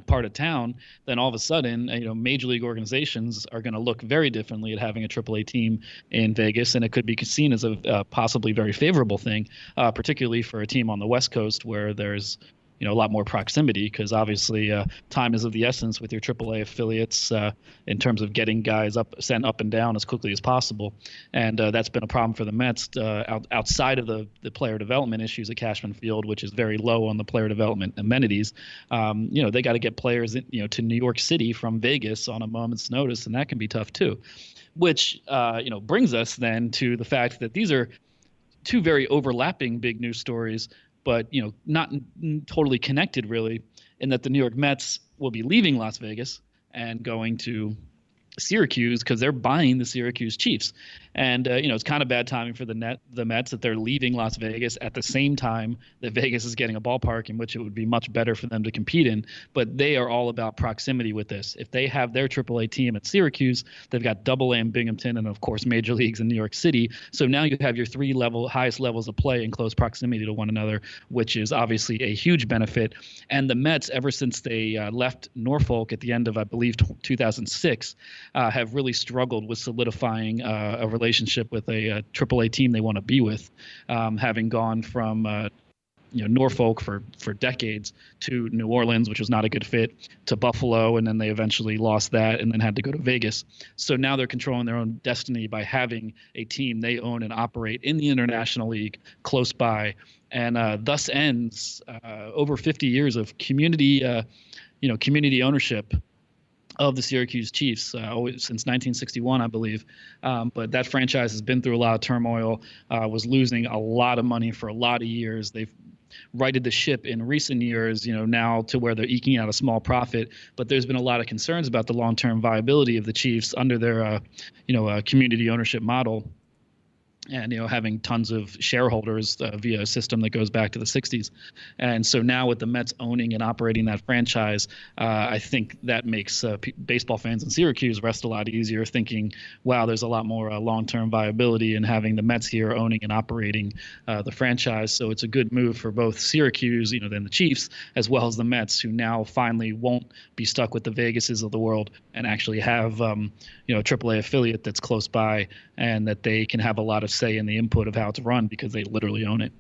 part of town, then all of a sudden, major league organizations are going to look very differently at having a AAA team in Vegas, and it could be seen as a possibly very favorable thing, particularly for a team on the West Coast where there's a lot more proximity, because obviously time is of the essence with your AAA affiliates in terms of getting guys sent up and down as quickly as possible. And that's been a problem for the Mets outside of the player development issues at Cashman Field, which is very low on the player development amenities. They got to get players to New York City from Vegas on a moment's notice, and that can be tough too. Which brings us then to the fact that these are two very overlapping big news stories, but not totally connected really, in that the New York Mets will be leaving Las Vegas and going to Syracuse because they're buying the Syracuse Chiefs. And it's kind of bad timing for the Mets that they're leaving Las Vegas at the same time that Vegas is getting a ballpark in which it would be much better for them to compete in. But they are all about proximity with this. If they have their AAA team at Syracuse, they've got AA in Binghamton and of course major leagues in New York City. So now you have your highest levels of play in close proximity to one another, which is obviously a huge benefit. And the Mets, ever since they left Norfolk at the end of, I believe, 2006, have really struggled with solidifying a relationship with a AAA team they want to be with, having gone from Norfolk for decades to New Orleans, which was not a good fit, to Buffalo, and then they eventually lost that and then had to go to Vegas. So now they're controlling their own destiny by having a team they own and operate in the International League close by, and thus ends over 50 years of community ownership of the Syracuse Chiefs since 1961, I believe. But that franchise has been through a lot of turmoil, was losing a lot of money for a lot of years. They've righted the ship in recent years, now to where they're eking out a small profit. But there's been a lot of concerns about the long-term viability of the Chiefs under their, community ownership model. And having tons of shareholders via a system that goes back to the 60s. And so now with the Mets owning and operating that franchise, I think that makes baseball fans in Syracuse rest a lot easier, thinking, wow, there's a lot more long-term viability in having the Mets here owning and operating the franchise. So it's a good move for both Syracuse, then the Chiefs, as well as the Mets, who now finally won't be stuck with the Vegases of the world and actually have a AAA affiliate that's close by, and that they can have a lot of say in the input of how it's run because they literally own it.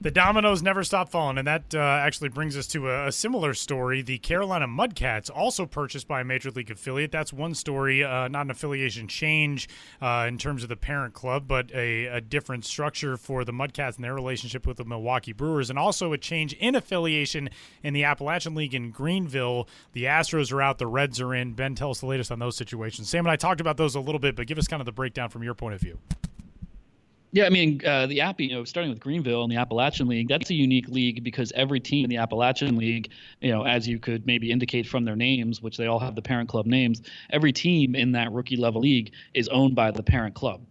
The dominoes never stop falling, and that actually brings us to a similar story. The Carolina Mudcats, also purchased by a Major League affiliate. That's one story, not an affiliation change in terms of the parent club, but a different structure for the Mudcats and their relationship with the Milwaukee Brewers, and also a change in affiliation in the Appalachian League in Greenville. The Astros are out, the Reds are in. Ben, tell us the latest on those situations. Sam and I talked about those a little bit, but give us kind of the breakdown from your point of view. Yeah, I mean, the Appy, starting with Greenville and the Appalachian League, that's a unique league because every team in the Appalachian League, as you could maybe indicate from their names, which they all have the parent club names, every team in that rookie level league is owned by the parent club.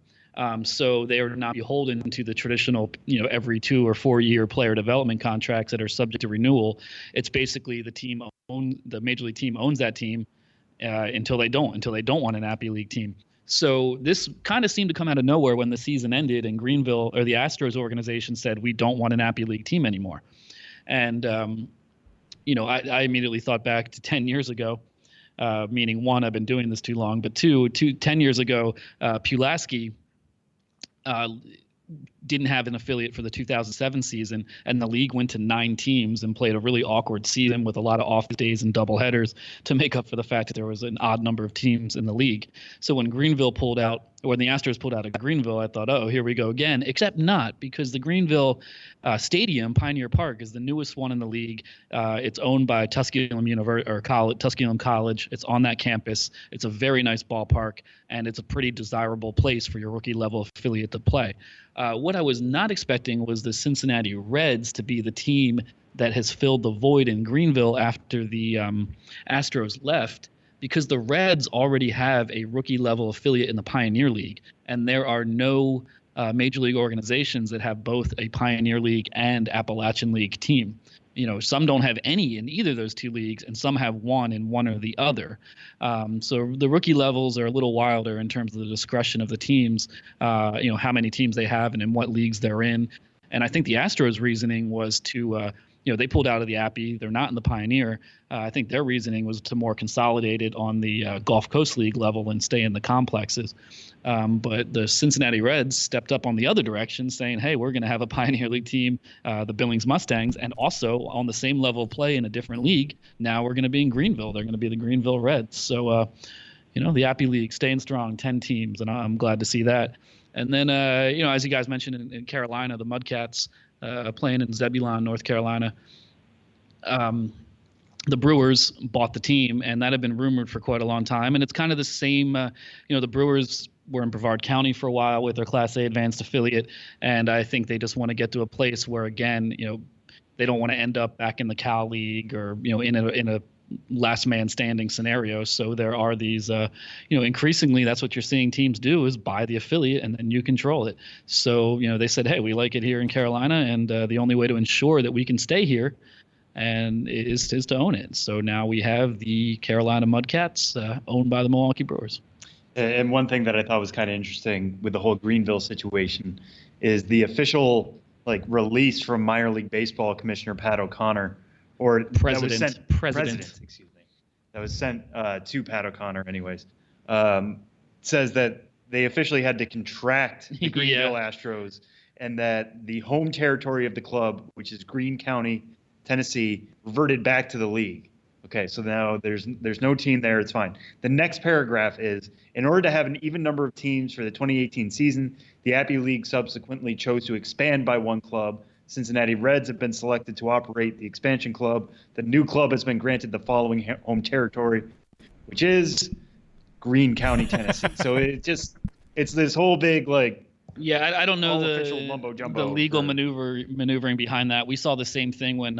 So they are not beholden to the traditional, every 2 or 4 year player development contracts that are subject to renewal. It's basically the major league team owns that team until they don't want an Appy League team. So this kind of seemed to come out of nowhere when the season ended and Greenville, or the Astros organization, said, we don't want an Appy League team anymore. And, I immediately thought back to 10 years ago, meaning one, I've been doing this too long, but 10 years ago, Pulaski didn't have an affiliate for the 2007 season, and the league went to 9 teams and played a really awkward season with a lot of off days and double headers to make up for the fact that there was an odd number of teams in the league. So when the Astros pulled out of Greenville, I thought, oh, here we go again, except not, because the Greenville stadium, Pioneer Park, is the newest one in the league. It's owned by Tusculum College. It's on that campus. It's a very nice ballpark, and it's a pretty desirable place for your rookie level affiliate to play. What I was not expecting was the Cincinnati Reds to be the team that has filled the void in Greenville after the Astros left, because the Reds already have a rookie level affiliate in the Pioneer League, and there are no major league organizations that have both a Pioneer League and Appalachian League team. Some don't have any in either of those two leagues, and some have one in one or the other. So the rookie levels are a little wilder in terms of the discretion of the teams, how many teams they have and in what leagues they're in. And I think the Astros' reasoning was to they pulled out of the Appy. They're not in the Pioneer. I think their reasoning was to more consolidate it on the Gulf Coast League level and stay in the complexes. But the Cincinnati Reds stepped up on the other direction, saying, hey, we're going to have a Pioneer League team, the Billings Mustangs, and also on the same level of play in a different league. Now we're going to be in Greenville. They're going to be the Greenville Reds. So, the Appy League staying strong, 10 teams, and I'm glad to see that. And then, as you guys mentioned in Carolina, the Mudcats playing in Zebulon, North Carolina. The Brewers bought the team, and that had been rumored for quite a long time. And it's kind of the same, the Brewers were in Brevard County for a while with their Class A advanced affiliate, and I think they just want to get to a place where, again, they don't want to end up back in the Cal League or, in a last man standing scenario. So there are these, increasingly that's what you're seeing teams do is buy the affiliate and then you control it. So, they said, hey, we like it here in Carolina, and the only way to ensure that we can stay here and is to own it. So now we have the Carolina Mudcats owned by the Milwaukee Brewers. And one thing that I thought was kind of interesting with the whole Greenville situation is the official release from minor league baseball commissioner Pat O'Connor, or president, excuse me, that was sent to Pat O'Connor anyways, says that they officially had to contract the Greenville Astros, and that the home territory of the club, which is Greene County, Tennessee, reverted back to the league. Okay, so now there's no team there. It's fine. The next paragraph is, in order to have an even number of teams for the 2018 season, the Appy League subsequently chose to expand by one club. Cincinnati Reds have been selected to operate the expansion club. The new club has been granted the following home territory, which is Greene County, Tennessee. So it's this whole big I don't know the legal maneuvering behind that. We saw the same thing when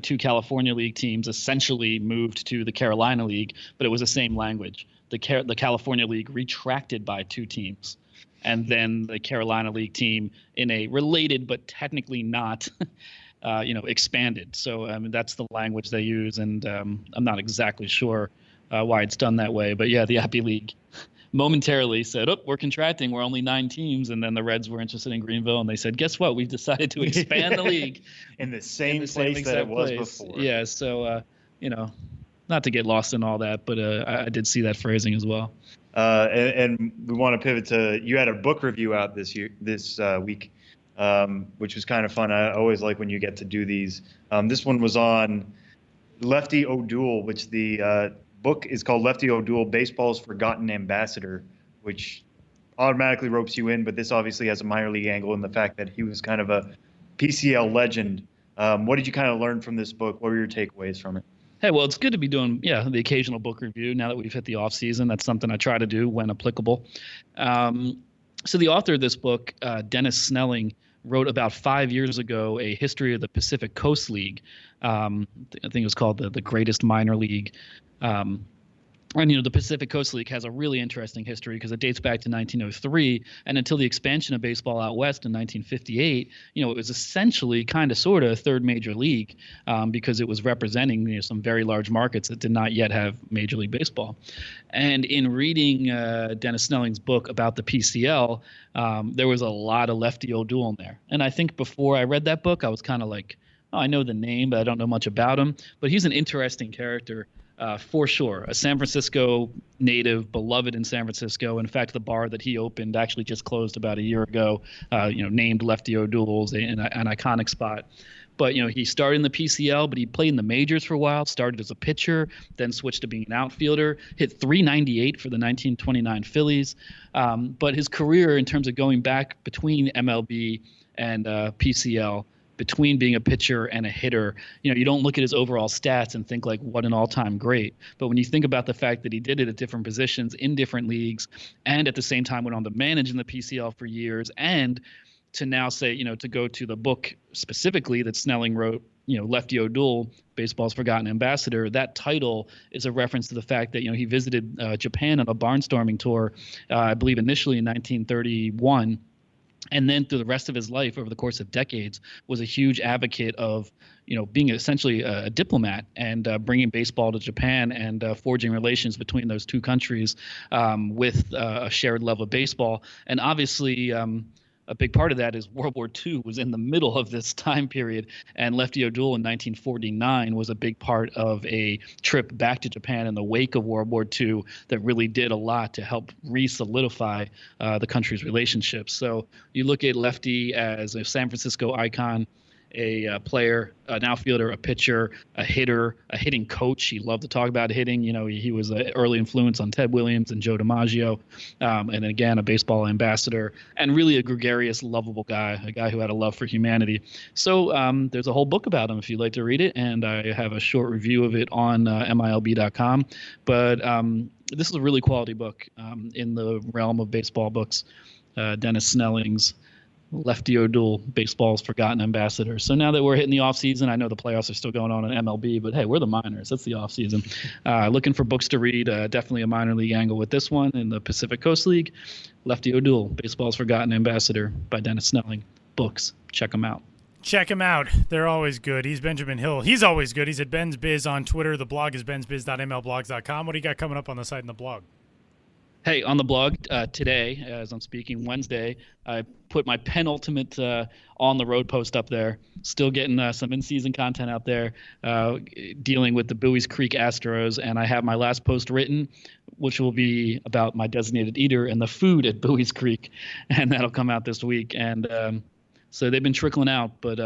two California League teams essentially moved to the Carolina League, but it was the same language. The California League retracted by 2 teams, and then the Carolina League team, in a related but technically not, expanded. So that's the language they use, and I'm not exactly sure why it's done that way. But yeah, the Appy League momentarily said, we're contracting. We're only 9 teams. And then the Reds were interested in Greenville, and they said, guess what? We've decided to expand the league in the same place that it was before. Yeah. So, not to get lost in all that, but I did see that phrasing as well. And we want to pivot to, you had a book review out this week, which was kind of fun. I always like when you get to do these. This one was on Lefty O'Doul, which the book is called Lefty O'Doul, Baseball's Forgotten Ambassador, which automatically ropes you in, but this obviously has a minor league angle in the fact that he was kind of a PCL legend. What did you kind of learn from this book? What were your takeaways from it? Hey, well, it's good to be doing, the occasional book review now that we've hit the off season. That's something I try to do when applicable. So the author of this book, Dennis Snelling, wrote about 5 years ago a history of the Pacific Coast League. I think it was called the Greatest Minor League. And, the Pacific Coast League has a really interesting history because it dates back to 1903, and until the expansion of baseball out west in 1958, it was essentially kind of sort of a third major league because it was representing some very large markets that did not yet have Major League Baseball. And in reading Dennis Snelling's book about the PCL, there was a lot of Lefty O'Doul in there. And I think before I read that book, I was kind of like, I know the name, but I don't know much about him. But he's an interesting character. For sure. A San Francisco native, beloved in San Francisco. In fact, the bar that he opened actually just closed about a year ago, named Lefty O'Doul's, an iconic spot. But, he started in the PCL, but he played in the majors for a while, started as a pitcher, then switched to being an outfielder, hit .398 for the 1929 Phillies. But his career, in terms of going back between MLB and PCL, between being a pitcher and a hitter, you don't look at his overall stats and think what an all-time great. But when you think about the fact that he did it at different positions in different leagues, and at the same time went on to manage in the PCL for years, and to now say, to go to the book specifically that Snelling wrote, Lefty O'Doul, Baseball's Forgotten Ambassador, that title is a reference to the fact that, he visited Japan on a barnstorming tour, I believe initially in 1931, and then through the rest of his life over the course of decades was a huge advocate of, being essentially a diplomat and bringing baseball to Japan and forging relations between those two countries with a shared love of baseball. And obviously a big part of that is World War II was in the middle of this time period, and Lefty O'Doul in 1949 was a big part of a trip back to Japan in the wake of World War II that really did a lot to help re-solidify the country's relationships. So you look at Lefty as a San Francisco icon, a player, an outfielder, a pitcher, a hitter, a hitting coach. He loved to talk about hitting. You know, he was an early influence on Ted Williams and Joe DiMaggio. And again, a baseball ambassador and really a gregarious, lovable guy, a guy who had a love for humanity. So there's a whole book about him if you'd like to read it. And I have a short review of it on MILB.com. But this is a really quality book in the realm of baseball books. Dennis Snelling's Lefty O'Doul, baseball's forgotten ambassador. So now that we're hitting the offseason, I know the playoffs are still going on in MLB, but hey, we're the minors. That's the offseason. Looking for books to read, definitely a minor league angle with this one in the Pacific Coast League. Lefty O'Doul, baseball's forgotten ambassador by Dennis Snelling. Books. Check them out. Check him out. They're always good. He's Benjamin Hill. He's always good. He's at Ben's Biz on Twitter. The blog is bensbiz.mlblogs.com. What do you got coming up on the site and the blog? Hey, on the blog today, as I'm speaking, Wednesday, I put my penultimate on the road post up there. Still getting some in-season content out there, dealing with the Buies Creek Astros, and I have my last post written, which will be about my designated eater and the food at Buies Creek, and that'll come out this week. And so they've been trickling out, but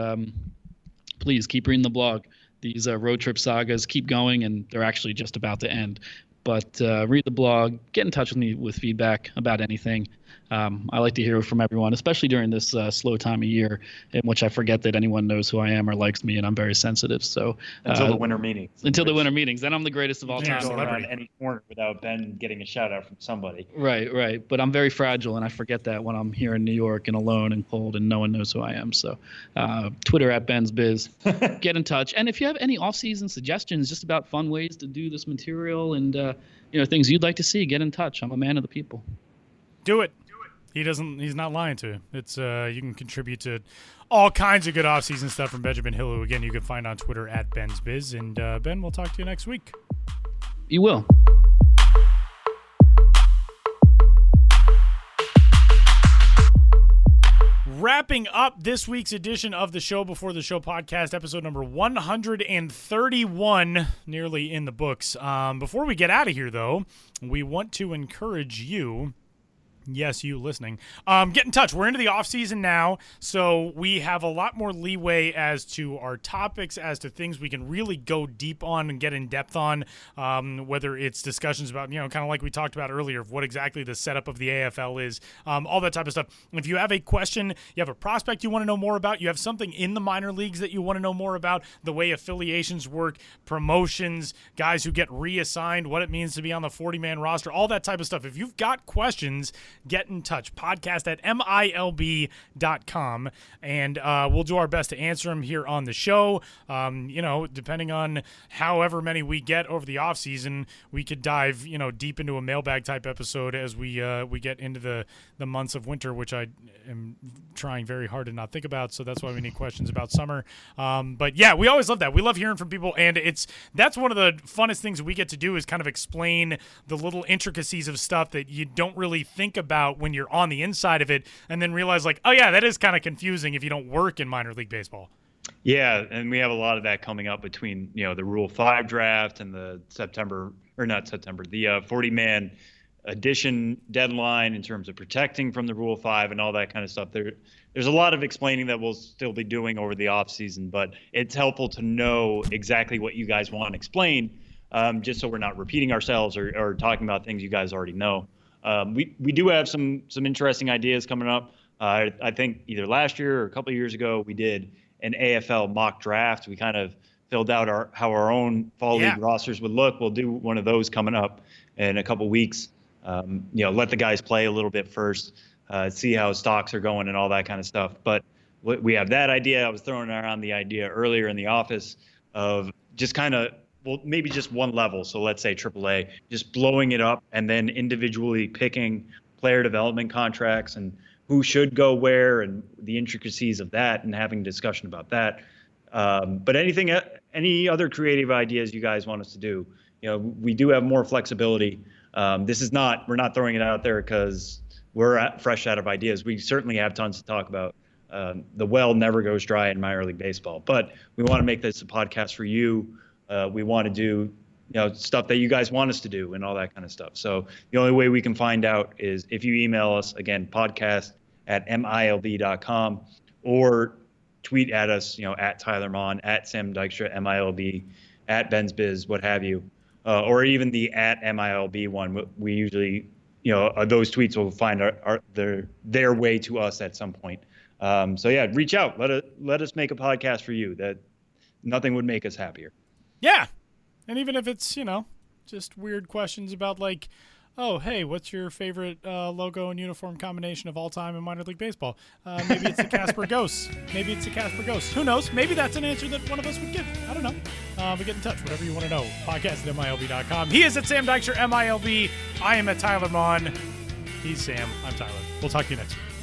please keep reading the blog. These road trip sagas keep going, and they're actually just about to end. But read the blog, get in touch with me with feedback about anything. I like to hear from everyone, especially during this slow time of year in which I forget that anyone knows who I am or likes me, and I'm very sensitive. So until the winter meetings. Until the winter meetings. Then I'm the greatest of all time. Go around any corner without Ben getting a shout out from somebody. Right. But I'm very fragile, and I forget that when I'm here in New York and alone and cold and no one knows who I am. So Twitter at Ben's Biz. Get in touch. And if you have any off-season suggestions just about fun ways to do this material and things you'd like to see, get in touch. I'm a man of the people. Do it. He's not lying to you. It's you can contribute to all kinds of good off-season stuff from Benjamin Hill, who again you can find on Twitter at Ben's Biz. And Ben, we'll talk to you next week. You will. Wrapping up this week's edition of the Show Before the Show podcast, episode number 131, nearly in the books. Before we get out of here, though, we want to encourage you. Yes, you listening. Get in touch. We're into the off season now, so we have a lot more leeway as to our topics, as to things we can really go deep on and get in depth on, whether it's discussions about, kind of like we talked about earlier, of what exactly the setup of the AFL is, all that type of stuff. If you have a question, you have a prospect you want to know more about, you have something in the minor leagues that you want to know more about, the way affiliations work, promotions, guys who get reassigned, what it means to be on the 40-man roster, all that type of stuff. If you've got questions, get in touch. Podcast at MILB.com, and we'll do our best to answer them here on the show. Depending on however many we get over the off season, we could dive, deep into a mailbag type episode as we get into the months of winter, which I am trying very hard to not think about. So that's why we need questions about summer. But yeah, we always love that. We love hearing from people, and that's one of the funnest things we get to do is kind of explain the little intricacies of stuff that you don't really think about when you're on the inside of it, and then realize like, oh yeah, that is kind of confusing if you don't work in minor league baseball. Yeah, and we have a lot of that coming up between the Rule 5 draft and the 40-man addition deadline in terms of protecting from the Rule 5 and all that kind of stuff. There's a lot of explaining that we'll still be doing over the off season, but it's helpful to know exactly what you guys want explained, just so we're not repeating ourselves or talking about things you guys already know. We do have some interesting ideas coming up. I think either last year or a couple of years ago, we did an AFL mock draft. We kind of filled out how our own fall league rosters would look. We'll do one of those coming up in a couple weeks. Let the guys play a little bit first, see how stocks are going and all that kind of stuff. But we have that idea. I was throwing around the idea earlier in the office of just kind of, maybe just one level. So let's say AAA, just blowing it up and then individually picking player development contracts and who should go where and the intricacies of that and having a discussion about that. But any other creative ideas you guys want us to do, we do have more flexibility. We're not throwing it out there because we're fresh out of ideas. We certainly have tons to talk about. The well never goes dry in minor league baseball, but we want to make this a podcast for you. We want to do, stuff that you guys want us to do and all that kind of stuff. So the only way we can find out is if you email us, again, podcast@milb.com, or tweet at us, at Tyler Mon, at Sam Dykstra, MILB, at Ben's Biz, what have you, or even the at MILB one. We usually, those tweets will find their way to us at some point. So yeah, reach out. Let us make a podcast for you. That nothing would make us happier. Yeah. And even if it's, just weird questions about like, oh, hey, what's your favorite logo and uniform combination of all time in minor league baseball? Maybe it's the Casper Ghosts. Maybe it's the Casper Ghosts. Who knows? Maybe that's an answer that one of us would give. I don't know. But get in touch, whatever you want to know. Podcast@MILB.com. He is at Sam Dykstra, MILB. I am at Tyler Mon. He's Sam. I'm Tyler. We'll talk to you next week.